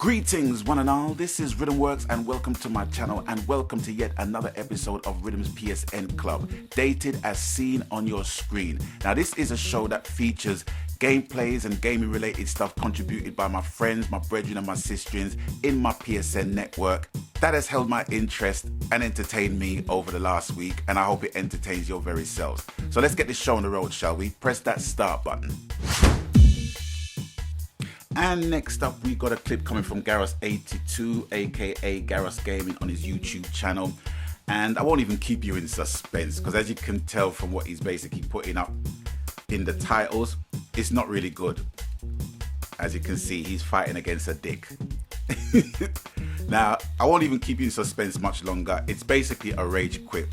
Greetings one and all, this is Riddim Works and welcome to my channel and welcome to yet another episode of Riddims PSN Club, dated as seen on your screen. Now this is a show that features gameplays and gaming related stuff contributed by my friends, my brethren and my sistrins in my PSN network. That has held my interest and entertained me over the last week, and I hope it entertains your very selves. So let's get this show on the road, shall we? Press that start button. And next up, we got a clip coming from Garros82, aka Garros Gaming, on his YouTube channel. And I won't even keep you in suspense, because as you can tell from what he's basically putting up in the titles, it's not really good. As you can see, he's fighting against a dick. Now, I won't even keep you in suspense much longer. It's basically a rage quit.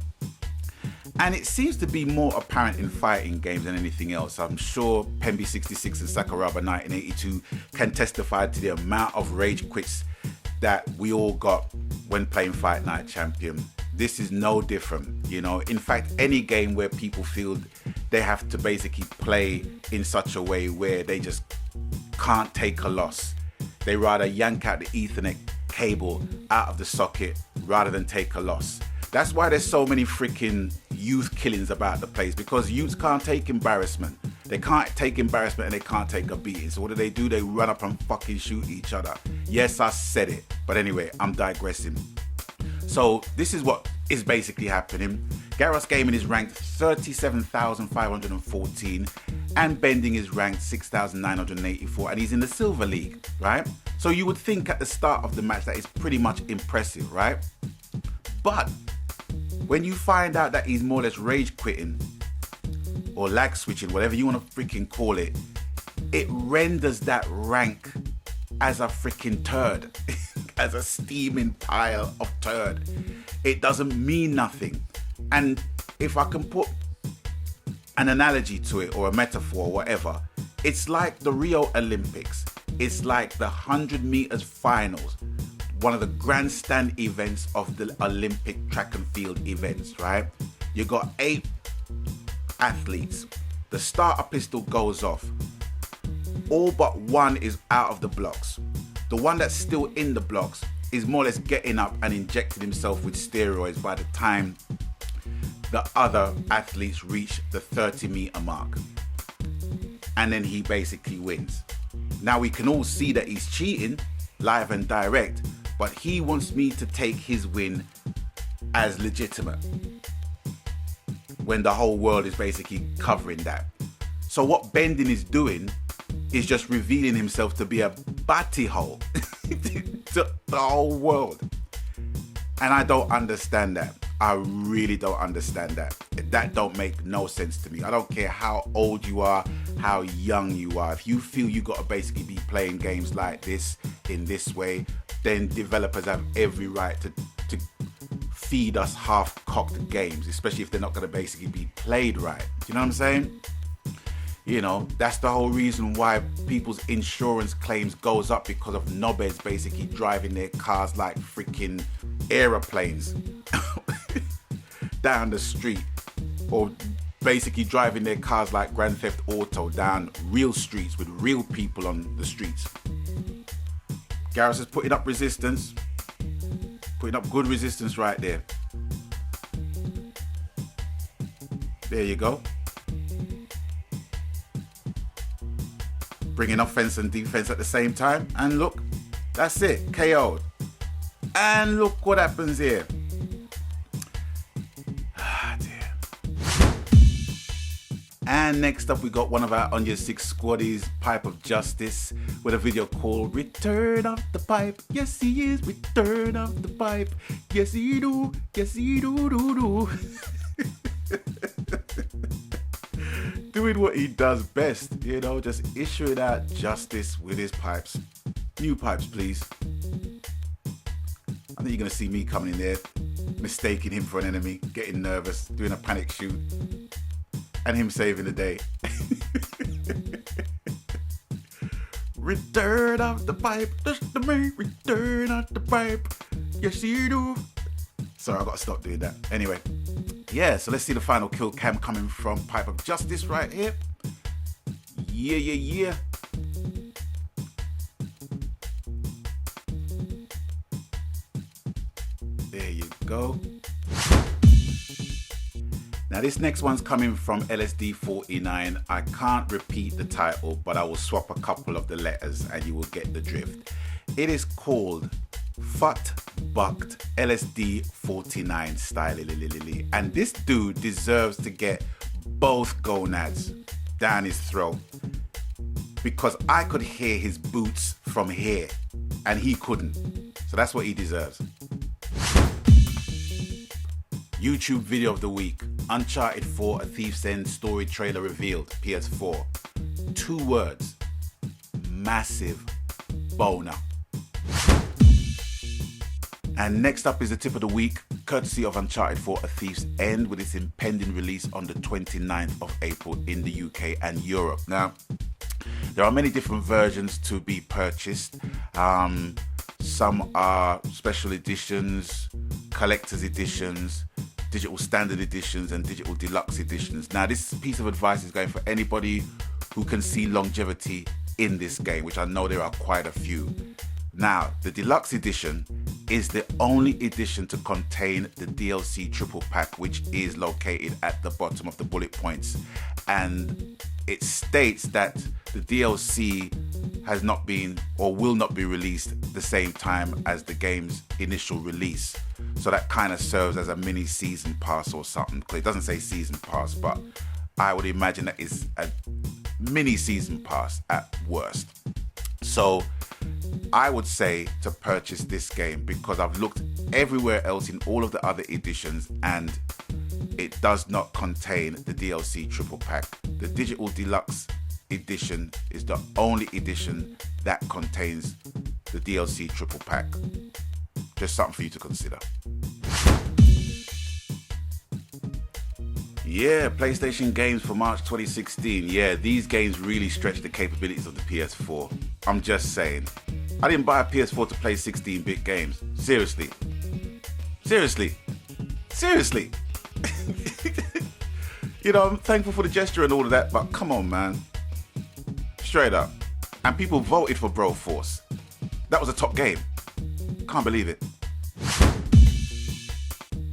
And it seems to be more apparent in fighting games than anything else. I'm sure Pemby66 and Sakuraba 1982 can testify to the amount of rage quits that we all got when playing Fight Night Champion. This is no different, you know. In fact, any game where people feel they have to basically play in such a way where they just can't take a loss. They rather yank out the Ethernet cable out of the socket rather than take a loss. That's why there's so many freaking youth killings about the place, because youths can't take embarrassment. They can't take embarrassment and they can't take a beating. So what do? They run up and fucking shoot each other. Yes, I said it. But anyway, I'm digressing. So this is what is basically happening. Garros Gaming is ranked 37,514 and Bending is ranked 6,984, and he's in the Silver League, right? So you would think at the start of the match that is pretty much impressive, right? But when you find out that he's more or less rage quitting or lag switching, whatever you want to freaking call it, it renders that rank as a freaking turd, as a steaming pile of turd. It doesn't mean nothing. And if I can put an analogy to it or a metaphor or whatever, it's like the Rio Olympics. It's like the 100 meters finals, one of the grandstand events of the Olympic track and field events, right? You got 8 athletes. The starter pistol goes off. All but one is out of the blocks. The one that's still in the blocks is more or less getting up and injecting himself with steroids by the time the other athletes reach the 30-meter mark. And then he basically wins. Now we can all see that he's cheating, live and direct, but he wants me to take his win as legitimate when the whole world is basically covering that. So what Bending is doing is just revealing himself to be a batty hole to the whole world. And I don't understand that. I really don't understand that. That don't make no sense to me. I don't care how old you are, how young you are. If you feel you got to basically be playing games like this in this way, then developers have every right to feed us half-cocked games, especially if they're not going to basically be played right. Do you know what I'm saying? You know, that's the whole reason why people's insurance claims goes up, because of knobheads basically driving their cars like freaking aeroplanes down the street, or basically driving their cars like Grand Theft Auto down real streets with real people on the streets. Garros is putting up resistance, putting up good resistance right there. There you go. Bringing offense and defense at the same time, and look, that's it, KO'd. And look what happens here. Ah, dear. And next up, we got one of our On Your 6 squaddies, Pipe of Justice, with a video called Return of the Pipe. Yes, he is, Return of the Pipe. Yes, he do. Yes, he do. Doing what he does best, you know, just issuing out justice with his pipes. New pipes, please. I think you're going to see me coming in there, mistaking him for an enemy, getting nervous, doing a panic shoot, and him saving the day. Return of the pipe, that's the main return of the pipe. Yes, you do. Sorry, I've got to stop doing that. Anyway, yeah, so let's see the final kill cam coming from Pipe of Justice right here. Yeah. go. Now this next one's coming from LSD49. I can't repeat the title, but I will swap a couple of the letters and you will get the drift. It is called Fut Bucked LSD49 style. And this dude deserves to get both gonads down his throat, because I could hear his boots from here and he couldn't. So that's what he deserves. YouTube video of the week. Uncharted 4 A Thief's End story trailer revealed. PS4. 2 words. Massive boner. And next up is the tip of the week, courtesy of Uncharted 4 A Thief's End, with its impending release on the 29th of April in the UK and Europe. Now, there are many different versions to be purchased. Some are special editions, collector's editions, digital standard editions, and digital deluxe editions. Now, this piece of advice is going for anybody who can see longevity in this game, which I know there are quite a few. Now, the deluxe edition is the only edition to contain the DLC triple pack, which is located at the bottom of the bullet points. And it states that the DLC has not been or will not be released the same time as the game's initial release. So that kind of serves as a mini season pass or something. Because it doesn't say season pass, but I would imagine that is a mini season pass at worst. So I would say to purchase this game, because I've looked everywhere else in all of the other editions and it does not contain the DLC triple pack. The digital deluxe edition is the only edition that contains the DLC triple pack. Just something for you to consider. Yeah, PlayStation games for March 2016. Yeah, these games really stretch the capabilities of the PS4. I'm just saying. I didn't buy a PS4 to play 16-bit games. Seriously. You know, I'm thankful for the gesture and all of that, but come on, man. Straight up. And people voted for Broforce. That was a top game. Can't believe it.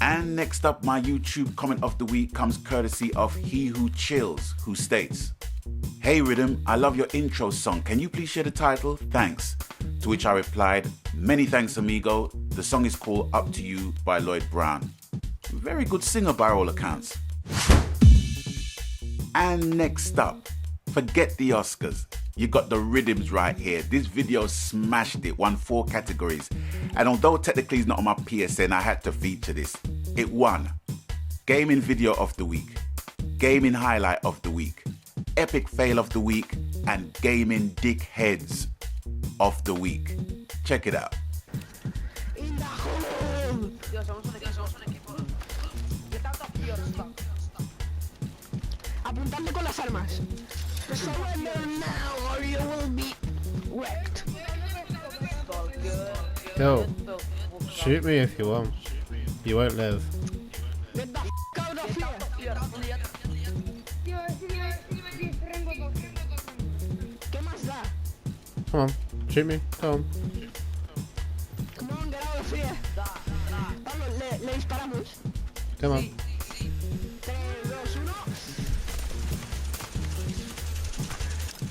And next up, my YouTube comment of the week comes courtesy of He Who Chills, who states, "Hey Riddim, I love your intro song. Can you please share the title? Thanks." To which I replied, "Many thanks, amigo. The song is called Up to You by Lloyd Brown. Very good singer by all accounts." And next up, forget the Oscars. You got the Riddims right here. This video smashed it, won 4 categories. And although technically it's not on my PSN, I had to feature this. It won Gaming Video of the Week, Gaming Highlight of the Week, Epic Fail of the Week, and Gaming Dickheads of the Week. Check it out. Apuntadle con las armas. Surrender now or you will be wrecked. No. Shoot me if you want. You won't live. Get the f*** out of here. ¿Qué más da? Come on. Shoot me. Come on. Come on, get out of here. Pablo, le disparamos. Come on. 3, 2, 1.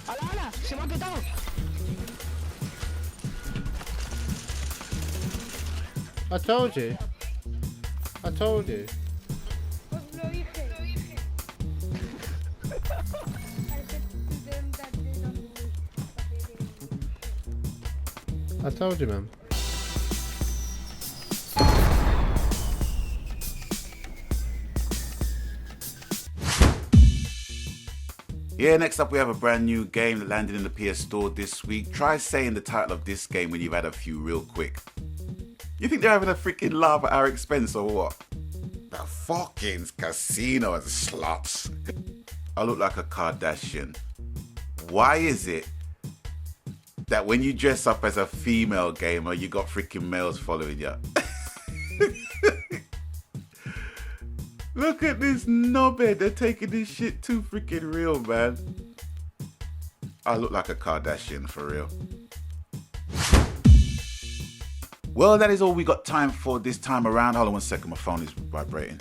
¡Hala! ¡Se me ha petado! I told you. I told you. Os lo dije. I told you, man. Yeah, next up we have a brand new game that landed in the PS Store this week. Try saying the title of this game when you've had a few real quick. You think they're having a freaking laugh at our expense or what? The fucking casino and slots. I look like a Kardashian. Why is it that when you dress up as a female gamer, you got freaking males following you? Look at this knobhead. They're taking this shit too freaking real, man. I look like a Kardashian for real. Well, that is all we got time for this time around. Hold on 1 second, my phone is vibrating.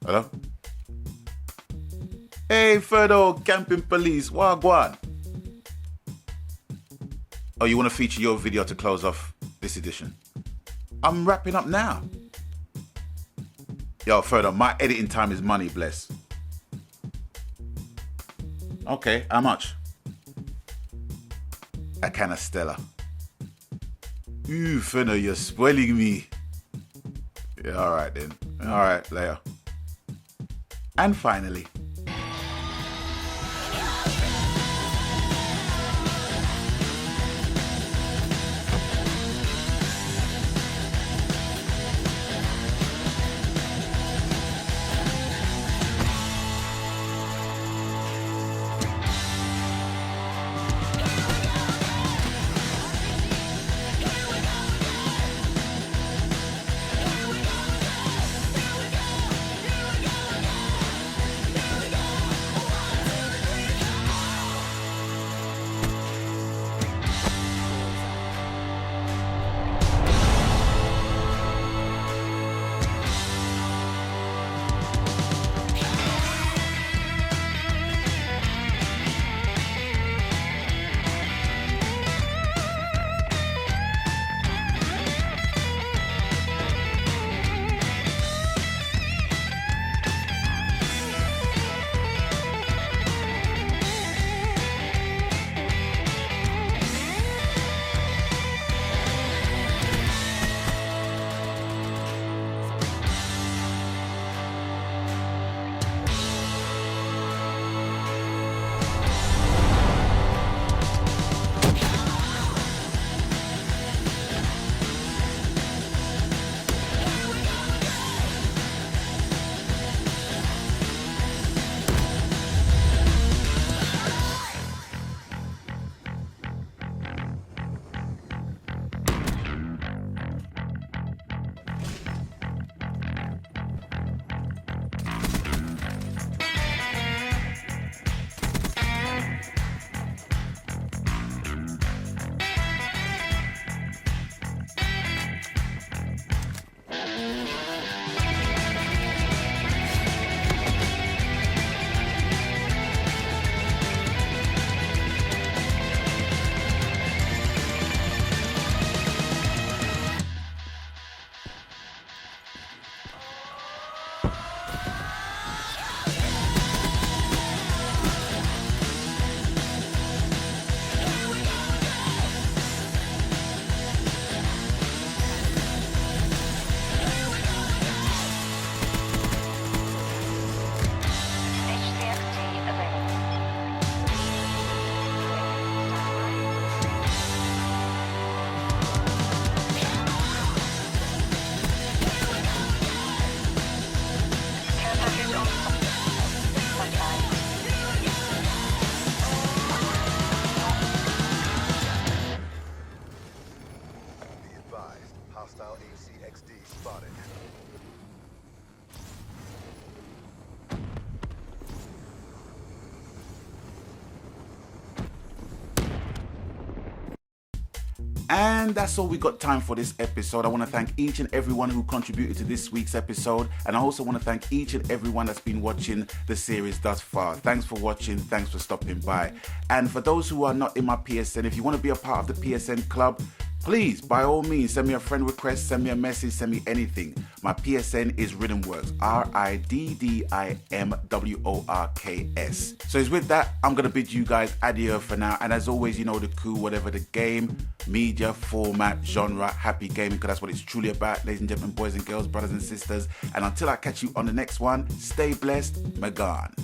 Hello? Hey, Ferdo, camping police, wagwan. Oh, you want to feature your video to close off this edition? I'm wrapping up now. Yo, Ferdo, my editing time is money, bless. Okay, how much? A can of Stella. Ooh, Ferdo, you're spoiling me. Yeah, all right then. All right, later. And finally, Hostile HCXD spotted. And that's all we got time for this episode. I want to thank each and everyone who contributed to this week's episode. And I also want to thank each and everyone that's been watching the series thus far. Thanks for watching. Thanks for stopping by. And for those who are not in my PSN, if you want to be a part of the PSN club, please, by all means, send me a friend request, send me a message, send me anything. My PSN is Riddim RIDDIMWORKS. So it's with that, I'm going to bid you guys adieu for now. And as always, you know the coup, whatever the game, media, format, genre, happy gaming, because that's what it's truly about, ladies and gentlemen, boys and girls, brothers and sisters. And until I catch you on the next one, stay blessed, Magan.